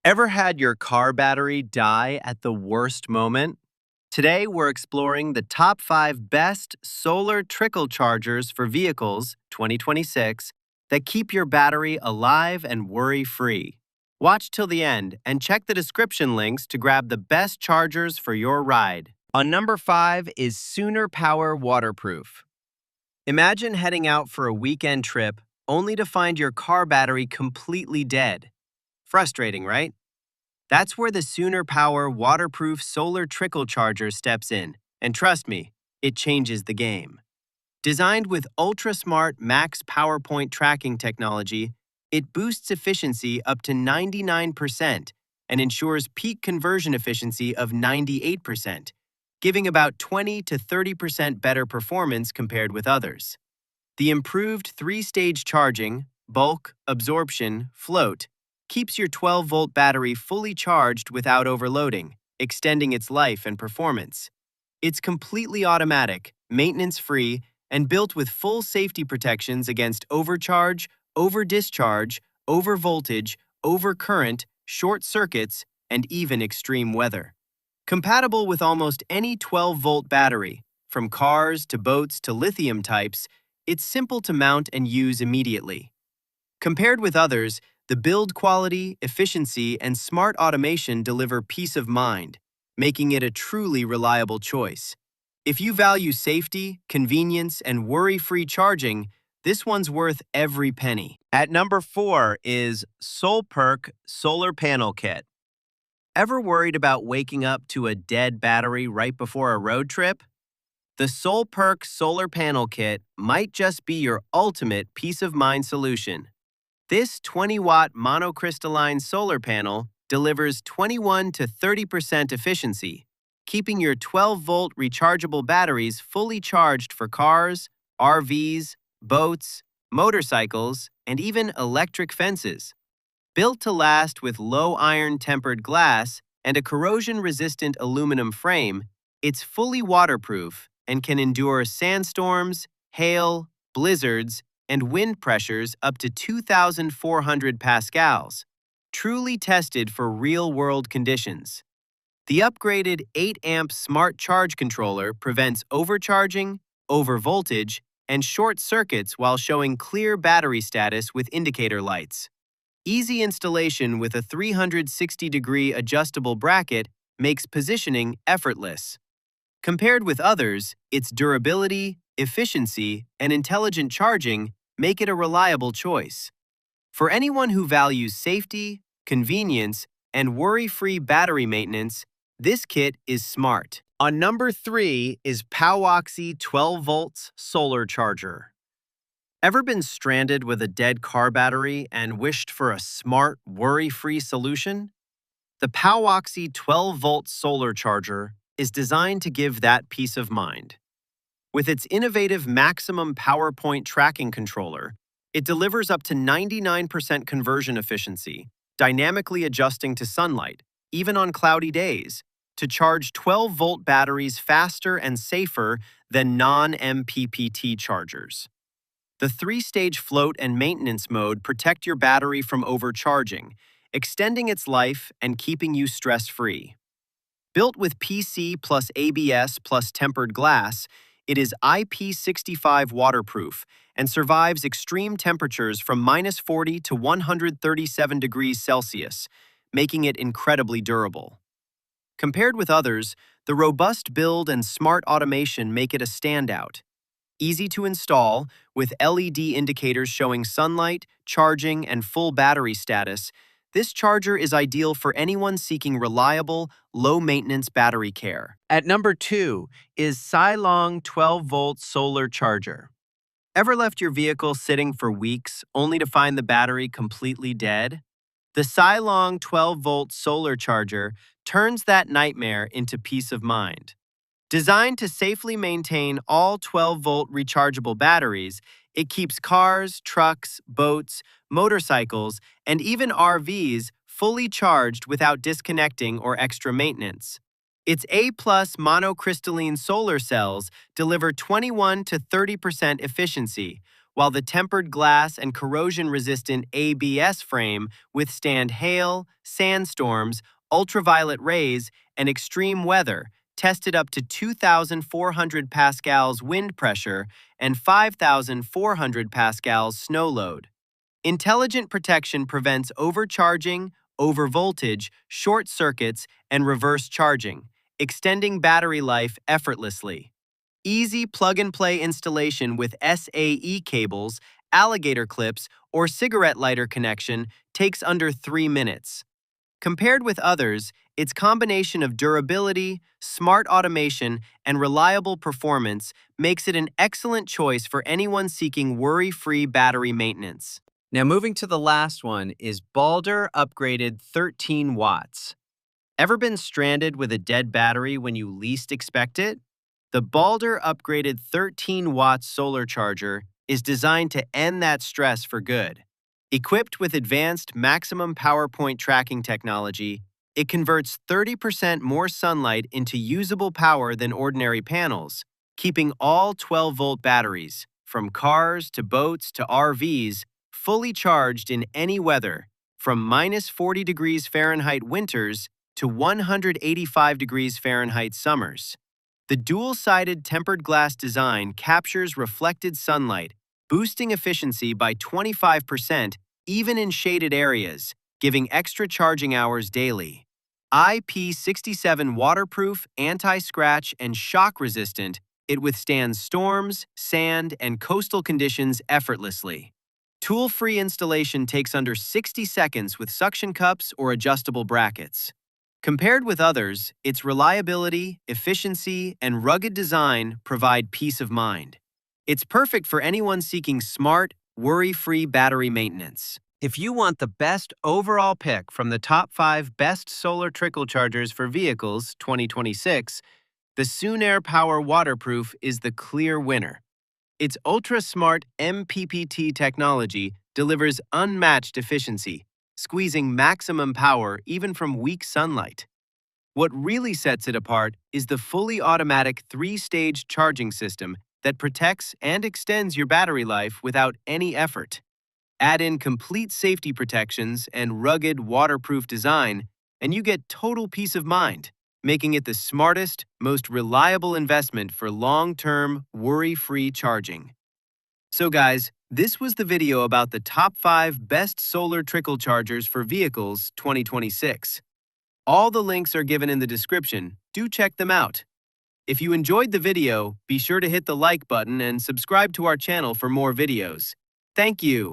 Ever had your car battery die at the worst moment? Today, we're exploring the top 5 best solar trickle chargers for vehicles 2026 that keep your battery alive and worry-free. Watch till the end and check the description links to grab the best chargers for your ride. On number 5 is Sooner Power Waterproof. Imagine heading out for a weekend trip only to find your car battery completely dead. Frustrating, right? That's where the Sooner Power waterproof solar trickle charger steps in, and trust me, it changes the game. Designed with ultra-smart max PowerPoint tracking technology, it boosts efficiency up to 99% and ensures peak conversion efficiency of 98%, giving about 20 to 30% better performance compared with others. The improved 3-stage charging, bulk, absorption, float, keeps your 12-volt battery fully charged without overloading, extending its life and performance. It's completely automatic, maintenance-free, and built with full safety protections against overcharge, over-discharge, over-voltage, over-current, short circuits, and even extreme weather. Compatible with almost any 12-volt battery, from cars to boats to lithium types, it's simple to mount and use immediately. Compared with others, the build quality, efficiency, and smart automation deliver peace of mind, making it a truly reliable choice. If you value safety, convenience, and worry-free charging, this one's worth every penny. At number 4 is SOLPERK Solar Panel Kit. Ever worried about waking up to a dead battery right before a road trip? The SOLPERK Solar Panel Kit might just be your ultimate peace of mind solution. This 20-watt monocrystalline solar panel delivers 21 to 30% efficiency, keeping your 12-volt rechargeable batteries fully charged for cars, RVs, boats, motorcycles, and even electric fences. Built to last with low iron tempered glass and a corrosion-resistant aluminum frame, it's fully waterproof and can endure sandstorms, hail, blizzards, and wind pressures up to 2,400 pascals, truly tested for real-world conditions. The upgraded 8-amp smart charge controller prevents overcharging, overvoltage, and short circuits while showing clear battery status with indicator lights. Easy installation with a 360-degree adjustable bracket makes positioning effortless. Compared with others, its durability, efficiency, and intelligent charging make it a reliable choice. For anyone who values safety, convenience, and worry-free battery maintenance, this kit is smart. On number 3 is POWOXI 12 volts solar charger. Ever been stranded with a dead car battery and wished for a smart, worry-free solution? The POWOXI 12-volt solar charger is designed to give that peace of mind. With its innovative maximum PowerPoint tracking controller, it delivers up to 99% conversion efficiency, dynamically adjusting to sunlight, even on cloudy days, to charge 12-volt batteries faster and safer than non-MPPT chargers. The 3-stage float and maintenance mode protect your battery from overcharging, extending its life and keeping you stress-free. Built with PC plus ABS plus tempered glass, it is IP65 waterproof and survives extreme temperatures from -40 to 137 degrees Celsius, making it incredibly durable. Compared with others, the robust build and smart automation make it a standout. Easy to install, with LED indicators showing sunlight, charging, and full battery status, this charger is ideal for anyone seeking reliable, low-maintenance battery care. At number 2 is Saillong 12-volt solar charger. Ever left your vehicle sitting for weeks only to find the battery completely dead? The Saillong 12-volt solar charger turns that nightmare into peace of mind. Designed to safely maintain all 12-volt rechargeable batteries, it keeps cars, trucks, boats, motorcycles, and even RVs fully charged without disconnecting or extra maintenance. Its A-plus monocrystalline solar cells deliver 21 to 30% efficiency, while the tempered glass and corrosion-resistant ABS frame withstand hail, sandstorms, ultraviolet rays, and extreme weather, tested up to 2,400 pascals wind pressure and 5,400 pascals snow load. Intelligent protection prevents overcharging, overvoltage, short circuits, and reverse charging, extending battery life effortlessly. Easy plug-and-play installation with SAE cables, alligator clips, or cigarette lighter connection takes under 3 minutes. Compared with others, its combination of durability, smart automation, and reliable performance makes it an excellent choice for anyone seeking worry-free battery maintenance. Now moving to the last one is BALDR Upgraded 13 watts. Ever been stranded with a dead battery when you least expect it? The BALDR Upgraded 13 watt solar charger is designed to end that stress for good. Equipped with advanced maximum power point tracking technology, it converts 30% more sunlight into usable power than ordinary panels, keeping all 12-volt batteries, from cars to boats to RVs, fully charged in any weather, from minus 40 degrees Fahrenheit winters to 185 degrees Fahrenheit summers. The dual-sided tempered glass design captures reflected sunlight, boosting efficiency by 25% even in shaded areas, giving extra charging hours daily. IP67 waterproof, anti-scratch, and shock-resistant, it withstands storms, sand, and coastal conditions effortlessly. Tool-free installation takes under 60 seconds with suction cups or adjustable brackets. Compared with others, its reliability, efficiency, and rugged design provide peace of mind. It's perfect for anyone seeking smart, worry-free battery maintenance. If you want the best overall pick from the top 5 best solar trickle chargers for vehicles 2026, the Sunair Power Waterproof is the clear winner. Its ultra-smart MPPT technology delivers unmatched efficiency, squeezing maximum power even from weak sunlight. What really sets it apart is the fully automatic 3-stage charging system that protects and extends your battery life without any effort. Add in complete safety protections and rugged waterproof design, and you get total peace of mind, making it the smartest, most reliable investment for long-term, worry-free charging. So guys, this was the video about the top 5 best solar trickle chargers for vehicles 2026. All the links are given in the description. Do check them out. If you enjoyed the video, be sure to hit the like button and subscribe to our channel for more videos. Thank you.